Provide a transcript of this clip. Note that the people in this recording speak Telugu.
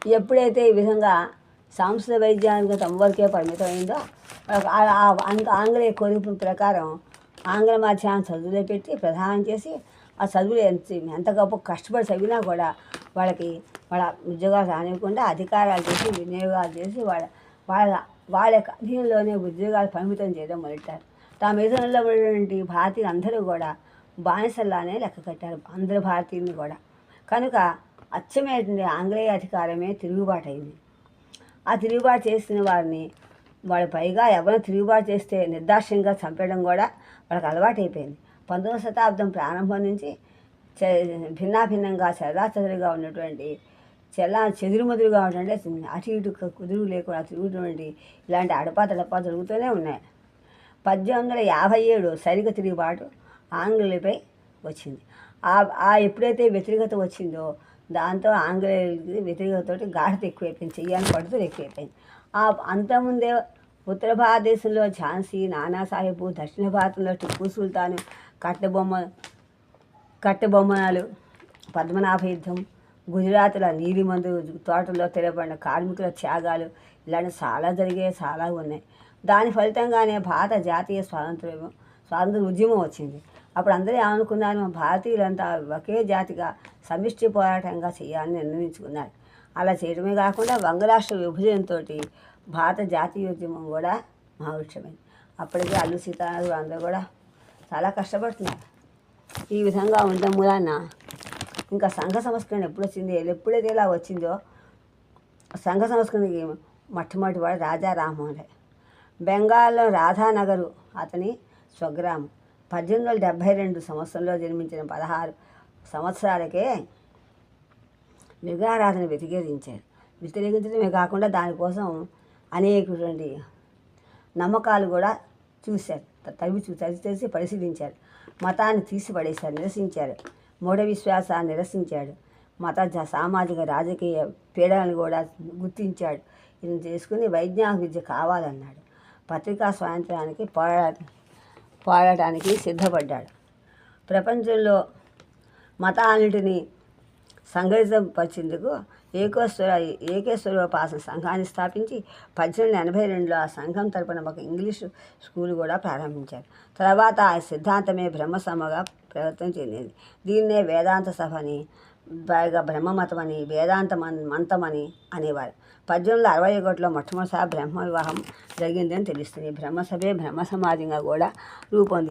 ఎప్పుడైతే ఈ విధంగా సాంస్కృతిక వైద్యానికి తమ వరకే పరిమితమైందో ఆంగ్లేయ కోరిక ప్రకారం ఆంగ్ల మాధ్యమాన్ని చదువులో పెట్టి ప్రధానం చేసి ఆ చదువులు ఎంత గొప్ప కష్టపడి చదివినా కూడా వాళ్ళ ఉద్యోగాలు రానివ్వకుండా అధికారాలు చేసి వినియోగాలు చేసి వాళ్ళ యొక్క అధీనంలోనే ఉద్యోగాలు పరిమితం చేయడం మొదలెట్టారు. తమ అధీనంలో ఉన్నటువంటి భారతీయులు అందరూ కూడా బానిసల్లానే లెక్క కట్టారు, అందరు భారతీయుల్ని కూడా. కనుక అచ్చమైనటువంటి ఆంగ్లేయ అధికారమే తిరుగుబాటు అయింది. ఆ తిరుగుబాటు చేసిన వారిని పైగా ఎవరైనా తిరుగుబాటు చేస్తే నిర్దాక్ష్యంగా చంపడం కూడా వాళ్ళకి అలవాటు అయిపోయింది. 19వ శతాబ్దం ప్రారంభం నుంచి భిన్నాభిన్నంగా చెల్లాచెదురుగా ఉన్నటువంటి చెదురుమదురుగా ఉన్నటువంటి అటు ఇటు కుదురు లేకుండా తిరుగుతున్నటువంటి ఇలాంటి అడపా జరుగుతూనే ఉన్నాయి. 1857 సైనిక తిరుగుబాటు ఆంగ్లేయులపై వచ్చింది. ఎప్పుడైతే వ్యతిరేకత వచ్చిందో దాంతో ఆంగ్లేయులకి వ్యతిరేకతతో గాఢత ఎక్కువైపోయింది, చెయ్యాలని పడుతులు ఎక్కువైపోయింది. అంతకుముందే ఉత్తర భారతదేశంలో ఝాన్సీ, నానాసాహెబు, దక్షిణ భారతంలో టిప్పు సుల్తాను, కట్టెబొమ్మనాలు, పద్మనాభ యుద్ధం, గుజరాత్లో నీలిమందు తోటల్లో తెరబడిన కార్మికుల త్యాగాలు ఇలాంటి చాలా జరిగాయి, చాలా ఉన్నాయి. దాని ఫలితంగానే భారత జాతీయ స్వాతంత్ర ఉద్యమం వచ్చింది. అప్పుడు అందరూ ఏమనుకున్నారు, భారతీయులంతా ఒకే జాతిగా సమిష్టి పోరాటంగా చేయాలని నిర్ణయించుకున్నారు. అలా చేయడమే కాకుండా వంగరాష్ట్ర విభజనతో భారత జాతీయోద్యమం కూడా మహావృక్షమైంది. అప్పటికే అల్లు సీతారామరాజు అందరూ కూడా చాలా కష్టపడుతున్నారు. ఈ విధంగా ఉండడం మూలాన ఇంకా సంఘ సంస్కరణ ఎప్పుడైతే ఇలా వచ్చిందో సంఘ సంస్కరణకి మొట్టమొదటి వాడు రాజా రామ్మోహన్ రాయ్. బెంగాల్లో రాధానగరు అతని స్వగ్రామం. 1872 సంవత్సరంలో జన్మించిన 16 సంవత్సరాలకే విగ్రహారాధన వ్యతిరేకించడమే కాకుండా దానికోసం అనేకటువంటి నమ్మకాలు కూడా చూశారు, తరిచి పరిశీలించారు. మతాన్ని తీసిపడేశారు, నిరసించారు. మూఢ విశ్వాసాన్ని నిరసించాడు. సామాజిక రాజకీయ పీడనలు కూడా గుర్తించాడు. ఇది చేసుకుని వైజ్ఞానిక విద్య కావాలన్నాడు. పత్రికా స్వాతంత్రానికి పోరాటానికి సిద్ధపడ్డాడు. ప్రపంచంలో మతాన్నిటిని సంఘటితపరిచేందుకు ఏకేశ్వరోపాసన సంఘాన్ని స్థాపించి 1882లో ఆ సంఘం తరపున ఒక ఇంగ్లీషు స్కూల్ కూడా ప్రారంభించారు. తర్వాత ఆ సిద్ధాంతమే బ్రహ్మసభగా ప్రవర్తన చెందింది. దీన్నే వేదాంత సభని, బ్రహ్మమతమని, వేదాంత మంతమని అనేవారు. 1861లో మొట్టమొదటిసారి బ్రహ్మ వివాహం జరిగిందని తెలుస్తుంది. బ్రహ్మసభే బ్రహ్మ సమాజంగా కూడా రూపొంది